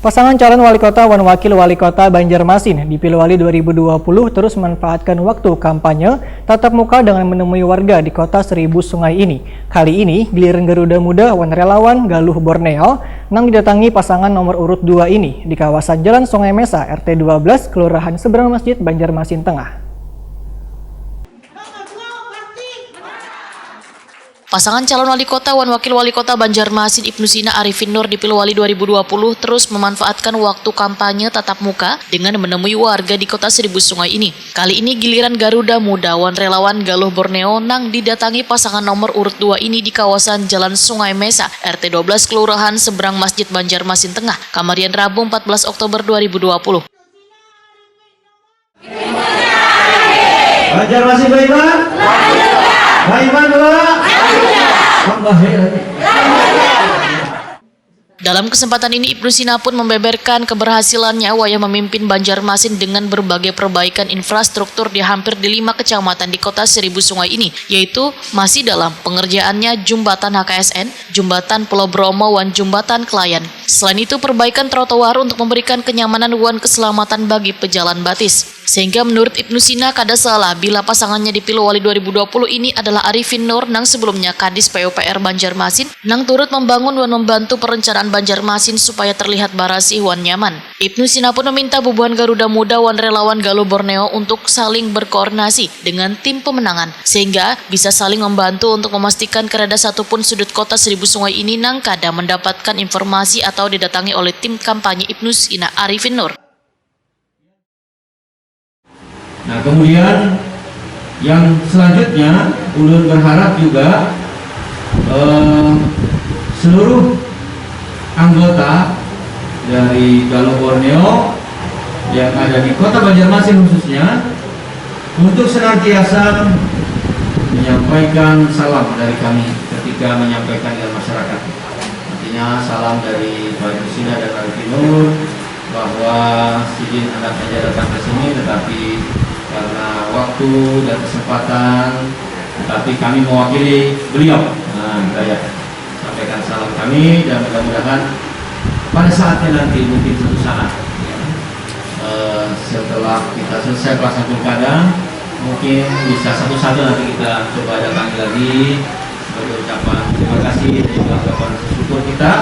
Pasangan calon wali kota dan wakil wali kota Banjarmasin di Pilwali 2020 terus memanfaatkan waktu kampanye tatap muka dengan menemui warga di kota Seribu Sungai ini. Kali ini, giliran Garuda Muda wan relawan Galuh Borneo nang didatangi pasangan nomor urut 2 ini di kawasan Jalan Sungai Mesa, RT 12, Kelurahan Seberang Masjid, Banjarmasin Tengah. Pasangan calon wali kota dan wakil wali kota Banjarmasin Ibnu Sina Arifin Nur di Pilwali 2020 terus memanfaatkan waktu kampanye tatap muka dengan menemui warga di kota Seribu Sungai ini. Kali ini giliran Garuda Muda wan relawan Galuh Borneo nang didatangi pasangan nomor urut 2 ini di kawasan Jalan Sungai Mesa, RT 12 Kelurahan Seberang Masjid Banjarmasin Tengah, Kamarian Rabu 14 Oktober 2020. Banjarmasin beriman? Beriman dulu? Dalam kesempatan ini, Ibnu Sina pun membeberkan keberhasilannya wayah memimpin Banjarmasin dengan berbagai perbaikan infrastruktur di hampir di 5 kecamatan di kota Seribu Sungai ini, yaitu masih dalam pengerjaannya Jembatan HKSN, Jembatan Pulau Bromo, dan Jembatan Klayan. Selain itu, perbaikan trotoar untuk memberikan kenyamanan dan keselamatan bagi pejalan batis. Sehingga menurut Ibnu Sina kada salah bila pasangannya di Pilwali 2020 ini adalah Arifin Nur nang sebelumnya Kadis PUPR Banjarmasin nang turut membangun dan membantu perencanaan Banjarmasin supaya terlihat barasih wan nyaman. Ibnu Sina pun meminta bubuhan Garuda Muda wan relawan Galuh Borneo untuk saling berkoordinasi dengan tim pemenangan sehingga bisa saling membantu untuk memastikan kerada satupun sudut kota Seribu Sungai ini nang kada mendapatkan informasi atau didatangi oleh tim kampanye Ibnu Sina Arifin Nur. Nah, kemudian yang selanjutnya ulun berharap juga seluruh anggota dari Galuh Borneo yang ada di kota Banjarmasin khususnya untuk senantiasa menyampaikan salam dari kami ketika menyampaikan ke masyarakat. Artinya salam dari Pak Ibnu Sina dan Arifin Nur bahwa izin anaknya datang ke sini, tetapi karena waktu dan kesempatan, tetapi kami mewakili beliau. Nah, saya sampaikan salam kami dan mudah-mudahan pada saatnya nanti mungkin suatu saat setelah kita selesai pelaksanaan pilkada, mungkin bisa satu-satu nanti kita coba datangi lagi sebagai ucapan terima kasih dan juga ucapan syukur kita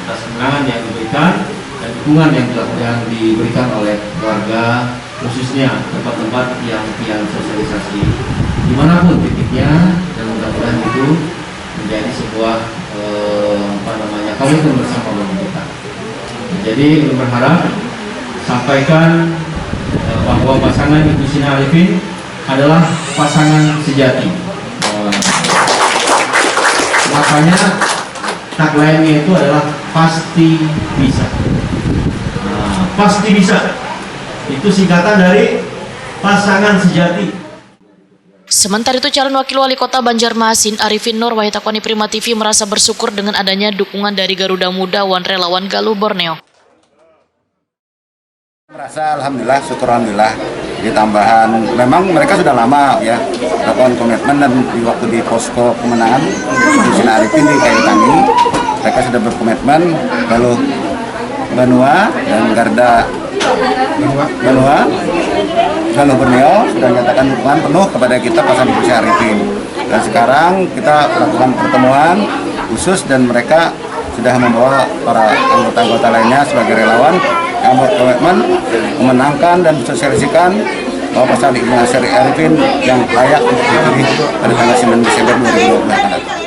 atas kemenangan yang diberikan dan dukungan yang telah diberikan oleh warga, khususnya tempat-tempat yang sosialisasi dimanapun titiknya, dan mudah-mudahan itu menjadi sebuah komitmen bersama bagi kita. Jadi berharap sampaikan bahwa pasangan Ibnu Sina Arifin adalah pasangan sejati. Makanya tagline-nya itu adalah pasti bisa. Pasti bisa. Itu singkatan dari pasangan sejati. Sementara itu, calon wakil wali kota Banjarmasin Arifin Nur Wahitakoni Prima TV merasa bersyukur dengan adanya dukungan dari Garuda Muda wan relawan Galuh Borneo. Merasa alhamdulillah, syukur alhamdulillah. Jadi tambahan, memang mereka sudah lama ya melakukan komitmen, dan di waktu di posko pemenangan Ibnu Sina Arifin di Kaitangi, mereka sudah berkomitmen. Galuh Banua dan Galuh Borneo sudah menyatakan dukungan penuh kepada kita pasangan Ibnu Sina Arifin. Dan sekarang kita lakukan pertemuan khusus dan mereka sudah membawa para anggota-anggota lainnya sebagai relawan yang berkomitmen memenangkan dan mensosialisasikan bahwa pasangan Ibnu Sina Arifin yang layak untuk dipilih pada tanggal 9 Desember 2020.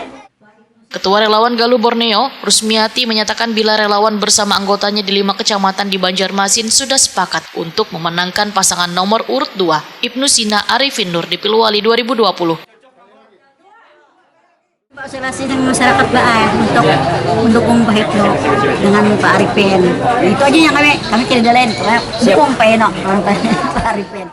Ketua Relawan Galuh Borneo, Rusmiati, menyatakan bila relawan bersama anggotanya di 5 kecamatan di Banjarmasin sudah sepakat untuk memenangkan pasangan nomor urut 2, Ibnu Sina Arifin Nur di Pilwali 2020. Sosialisasi dengan masyarakat untuk mendukung Pak Ibnu dengan Pak Arifin. Itu aja yang kami tidak lain, dukung Pak Arifin.